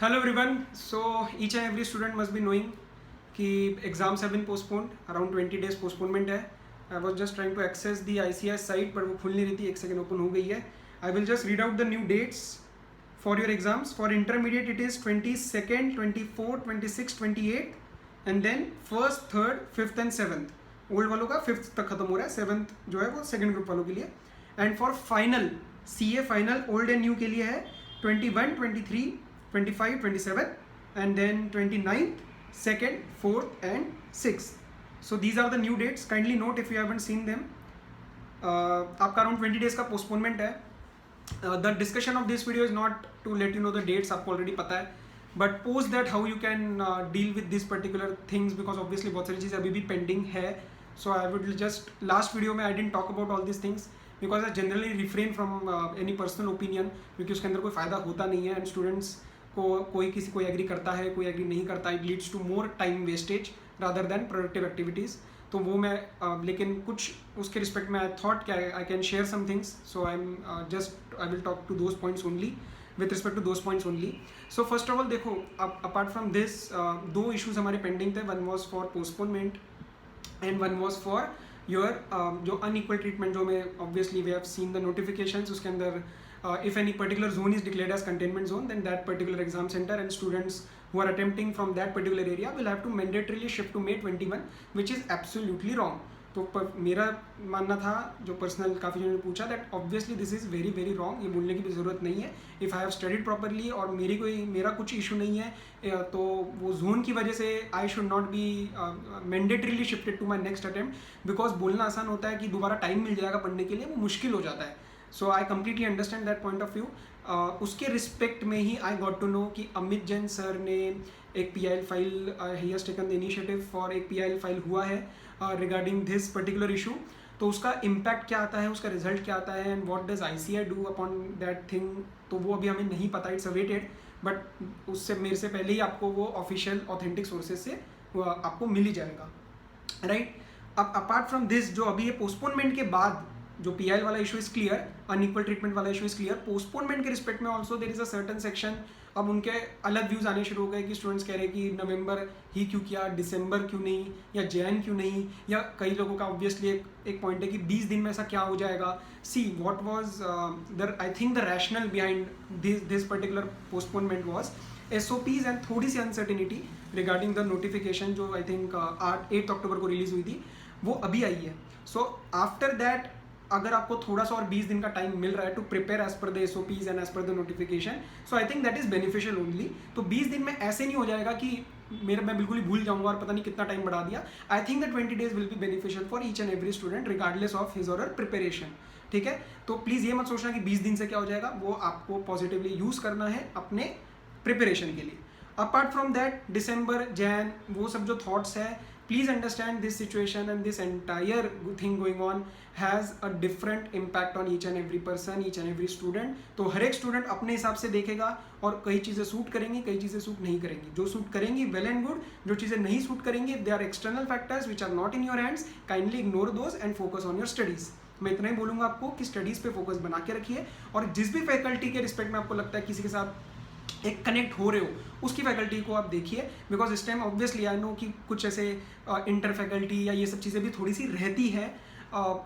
Hello everyone. So each and every student must be knowing कि exams have been postponed. Around 20 days postponement है. I was just trying to access the ICS site but वो खुल नहीं रही थी. एक second open हो गई है. I will just read out the new dates for your exams. For intermediate it is 22nd, 24th, 26th, 28th and then 1st, 3rd, 5th and 7th. Old वालों का 5th तक खत्म हो रहा है. 7th जो है वो सेकेंड ग्रुप वालों के लिए. And for final CA final old and new के लिए है 21, 23, 25, 27 and then 29th, 2nd, 4th and 6th. So these are the new dates. Kindly note if you haven't seen them. आपका around 20 days का postponement है. The discussion of this video is not to let you know the dates, आपको already पता है. But post that how you can deal with these particular things because obviously बहुत सारी चीज़ें अभी भी pending है. So I would just last video में I didn't talk about all these things because I generally refrain from any personal opinion क्योंकि उसके अंदर कोई फ़ायदा होता नहीं है and students को कोई एग्री करता है, कोई एग्री नहीं करता. It leads to more time wastage rather than productive activities. तो वो मैं लेकिन कुछ उसके रिस्पेक्ट में आई थॉट क्या I can share some things. So I will talk to those points only with respect to those points only. So first of all देखो, apart from this दो इशूज़ हमारे पेंडिंग थे. One was for postponement and one was for your जो unequal treatment जो में obviously we have seen the notifications. उसके अंदर if any particular zone is declared as containment zone, then that particular exam center and students who are attempting from that particular area will have to mandatorily shift to May 21, which is absolutely wrong. तो मेरा मानना था, जो personal काफ़ी जनों ने पूछा, that obviously this is very very wrong. ये बोलने की भी ज़रूरत नहीं है. If I have studied properly और मेरा कुछ इशू नहीं है तो वो जोन की वजह से I should not be mandatorily shifted to my next attempt. Because बोलना आसान होता है कि दोबारा टाइम मिल जाएगा पढ़ने के लिए, वो मुश्किल हो जाता है. So I completely understand that point of view. उसके रिस्पेक्ट में ही आई गॉट टू नो कि अमित जैन सर ने एक PIL file, he has taken the initiative for एक PIL फाइल हुआ है रिगार्डिंग दिस पर्टिकुलर इशू. तो उसका इम्पैक्ट क्या आता है, उसका रिजल्ट क्या आता है and what does ICI do upon that thing, तो वो अभी हमें नहीं पता. It's awaited. बट उससे मेरे से पहले ही आपको वो ऑफिशियल ऑथेंटिक सोर्सेज से आपको मिल ही जाएगा, राइट. अब अपार्ट फ्रॉम दिस, जो अभी ये पोस्टपोनमेंट के बाद जो PIL वाला issue is clear, unequal treatment वाला इशू इज क्लियर. पोस्टपोनमेंट के रिस्पेक्ट में also there is a certain section. अब उनके अलग व्यूज़ आने शुरू हो गए कि स्टूडेंट्स कह रहे हैं कि नवंबर ही क्यों किया, दिसंबर क्यों नहीं, या जैन क्यों नहीं, या कई लोगों का ऑब्वियसली एक पॉइंट है कि 20 दिन में ऐसा क्या हो जाएगा. See what was I think the rational behind this particular postponement was SOPs and थोड़ी सी अनसर्टिनिटी रिगार्डिंग द नोटिफिकेशन जो आई थिंक 8 अक्टूबर को रिलीज हुई थी, वो अभी आई है. सो आफ्टर दैट अगर आपको थोड़ा सा और 20 दिन का टाइम मिल रहा है to prepare as per the SOPs and as per the notification, so I think that is beneficial only. तो 20 दिन में ऐसे नहीं हो जाएगा कि मैं बिल्कुल ही भूल जाऊंगा और पता नहीं कितना टाइम बढ़ा दिया. I think the 20 days will be beneficial for each and every student regardless of his और हर प्रिपरेशन. ठीक है, तो प्लीज़ ये मत सोचना कि 20 दिन से क्या हो जाएगा. वो आपको पॉजिटिवली यूज़ करना है अपने प्रिपरेशन के लिए. अपार्ट फ्रॉम दैट दिसंबर, जैन, वो सब जो थॉट्स है, please understand this situation and this entire thing going on has a different impact on each and every person, each and every student. तो हर एक स्टूडेंट अपने हिसाब से देखेगा और कई चीज़ें सूट करेंगी, कई चीज़ें सूट नहीं करेंगी. जो सूट करेंगी वेल एंड गुड, जो चीज़ें नहीं सूट करेंगी they are external factors which are not in your hands. Kindly ignore those and focus on your studies. मैं इतना ही बोलूँगा आपको कि स्टडीज़ पे फोकस बना के रखिए और जिस भी फैकल्टी के रिस्पेक्ट में आपको लगता है किसी के साथ एक कनेक्ट हो रहे हो, उसकी फैकल्टी को आप देखिए. बिकॉज इस टाइम ऑब्वियसली आई नो कि कुछ ऐसे इंटर फैकल्टी या ये सब चीज़ें भी थोड़ी सी रहती है.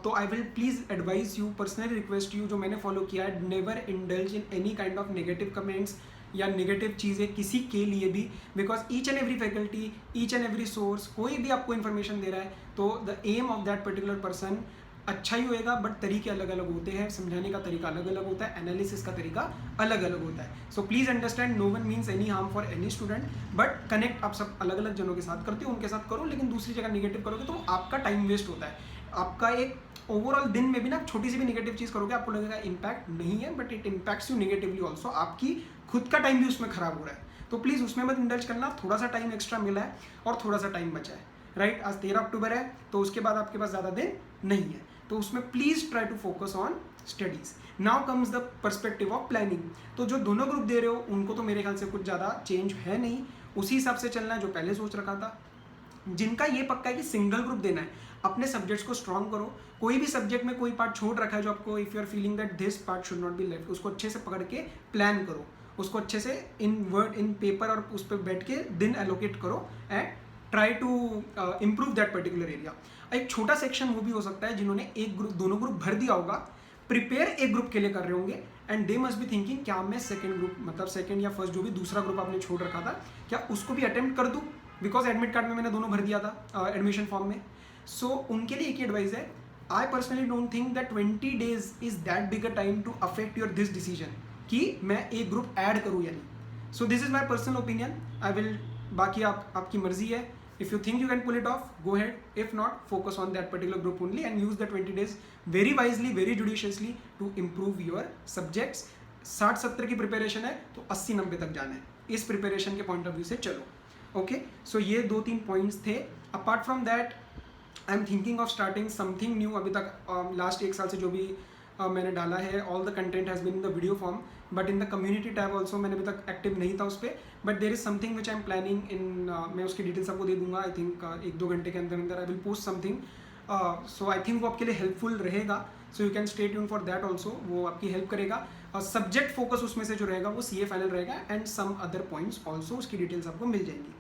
तो I will please advise you, personally request you, जो मैंने फॉलो किया है, never indulge in any kind of negative comments या नेगेटिव चीज़ें किसी के लिए भी. Because each and every faculty, each and every source, कोई भी आपको इन्फॉर्मेशन दे रहा है तो the aim of that particular person अच्छा ही होएगा. बट तरीके अलग अलग होते हैं, समझाने का तरीका अलग अलग होता है, एनालिसिस का तरीका अलग अलग होता है. So please understand, no one means any harm for any student. But connect आप सब अलग अलग जनों के साथ करते हो, उनके साथ करो, लेकिन दूसरी जगह निगेटिव करोगे तो आपका टाइम वेस्ट होता है. आपका एक ओवरऑल दिन में भी ना छोटी सी भी निगेटिव चीज़ करोगे आपको लगेगा इम्पैक्ट नहीं है, but it impacts you negatively also. आपकी खुद का टाइम भी उसमें खराब हो रहा है. तो प्लीज़ उसमें मत इंडल्ज करना. थोड़ा सा टाइम एक्स्ट्रा मिला है और थोड़ा सा टाइम बचा है, राइट. आज 13 अक्टूबर है तो उसके बाद आपके पास ज़्यादा दिन नहीं है, तो उसमें please try to focus on studies. Now comes the perspective of planning. तो जो दोनों ग्रुप दे रहे हो उनको तो मेरे ख्याल से कुछ ज़्यादा चेंज है नहीं, उसी हिसाब से चलना है जो पहले सोच रखा था. जिनका ये पक्का है कि सिंगल ग्रुप देना है, अपने सब्जेक्ट्स को स्ट्रॉन्ग करो. कोई भी सब्जेक्ट में कोई पार्ट छोड़ रखा है जो आपको, if you are feeling that this part should not be left, उसको अच्छे से पकड़ के प्लान करो. उसको अच्छे से इन पेपर और उस पर बैठ के दिन एलोकेट करो and try to improve that particular area. एक छोटा सेक्शन वो भी हो सकता है जिन्होंने एक ग्रुप दोनों ग्रुप भर दिया होगा, प्रिपेयर एक ग्रुप के लिए कर रहे होंगे and they must be thinking क्या मैं सेकंड ग्रुप मतलब सेकंड या फर्स्ट जो भी दूसरा ग्रुप आपने छोड़ रखा था क्या उसको भी अटेम्प्ट कर दूं, बिकॉज एडमिट कार्ड में मैंने दोनों भर दिया था एडमिशन फॉर्म में। सो उनके लिए एक ही एडवाइस है, I personally don't think that 20 days is that big a time to affect your this decision कि मैं एक ग्रुप ऐड करूँ या नहीं। So this is my personal opinion, I will बाकी आपकी मर्जी है। If you think you can pull it off, go ahead. If not, focus on that particular group only and use the 20 days very wisely, very judiciously to improve your subjects. 60-70 की preparation है तो 80-90 तक जाना है, इस preparation के point of view से चलो। ओके, सो ये 2-3 पॉइंट्स थे। Apart from that I am thinking of starting something new. अभी तक लास्ट 1 साल से जो भी मैंने डाला है, all the content has been in the video form, but in the community tab also मैंने अभी तक एक्टिव नहीं था उस पर, but there is something which I am planning in, मैं उसकी डिटेल्स आपको दे दूंगा। आई थिंक 1-2 घंटे के अंदर अंदर I will post something, so I think वो आपके लिए हेल्पफुल रहेगा। So you can stay tune for that also, वो आपकी हेल्प करेगा। सब्जेक्ट फोकस उसमें से जो रहेगा वो CA फाइनल रहेगा and some other points also, उसकी डिटेल्स आपको मिल जाएंगी,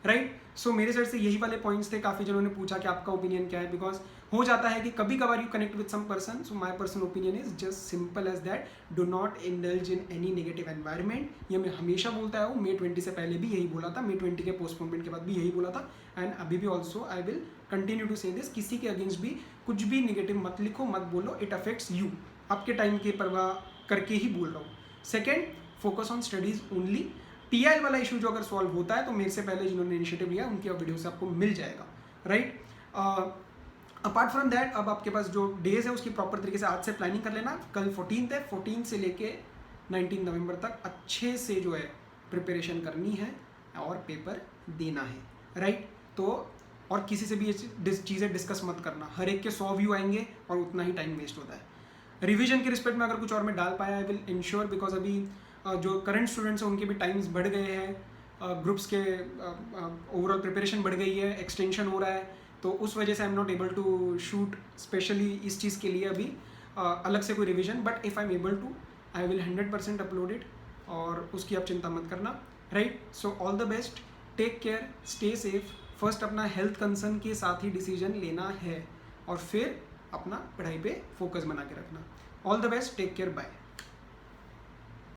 राइट। सो मेरे साइड से यही वाले पॉइंट्स थे। काफ़ी जनों ने पूछा कि आपका ओपिनियन क्या है, बिकॉज हो जाता है कि कभी कभार you connect with some person. So my personal opinion is just simple as that, do not indulge in any negative environment. ये मैं हमेशा बोलता है, May 20 से पहले भी यही बोला था, May 20 के पोस्टपोनमेंट के बाद भी यही बोला था, एंड अभी भी also I will continue to say this. किसी के अगेंस्ट भी कुछ भी नेगेटिव मत लिखो, मत बोलो, इट अफेक्ट्स यू। आपके टाइम की परवाह करके ही बोल रहा हूँ। Second, focus on studies only. TIL वाला इशू जो अगर सॉल्व होता है तो मेरे से पहले जिन्होंने इनिशिएटिव लिया उनकी वीडियो से आपको मिल जाएगा, राइट। अपार्ट फ्रॉम दैट अब आपके पास जो डेज है उसकी प्रॉपर तरीके से आज से प्लानिंग कर लेना। कल 14th है, 14 से लेके 19 नवंबर तक अच्छे से जो है प्रिपरेशन करनी है और पेपर देना है, राइट। तो और किसी से भी ये चीज़ें डिस्कस मत करना, हर एक के 100 व्यू आएंगे और उतना ही टाइम वेस्ट होता है। रिवीजन के रिस्पेक्ट में अगर कुछ और मैं डाल पाया आई विल इंश्योर, बिकॉज अभी जो करंट स्टूडेंट्स हैं उनके भी टाइम्स बढ़ गए हैं, ग्रुप्स के ओवरऑल प्रिपरेशन बढ़ गई है, एक्सटेंशन हो रहा है, तो उस वजह से I am not able to shoot specially इस चीज़ के लिए अभी अलग से कोई revision, but if I am able to I will 100% upload it, और उसकी आप चिंता मत करना, right. So all the best, take care, stay safe. First अपना हेल्थ कंसर्न के साथ ही डिसीजन लेना है और फिर अपना पढ़ाई पे फोकस बना के रखना। All the best, take care, bye.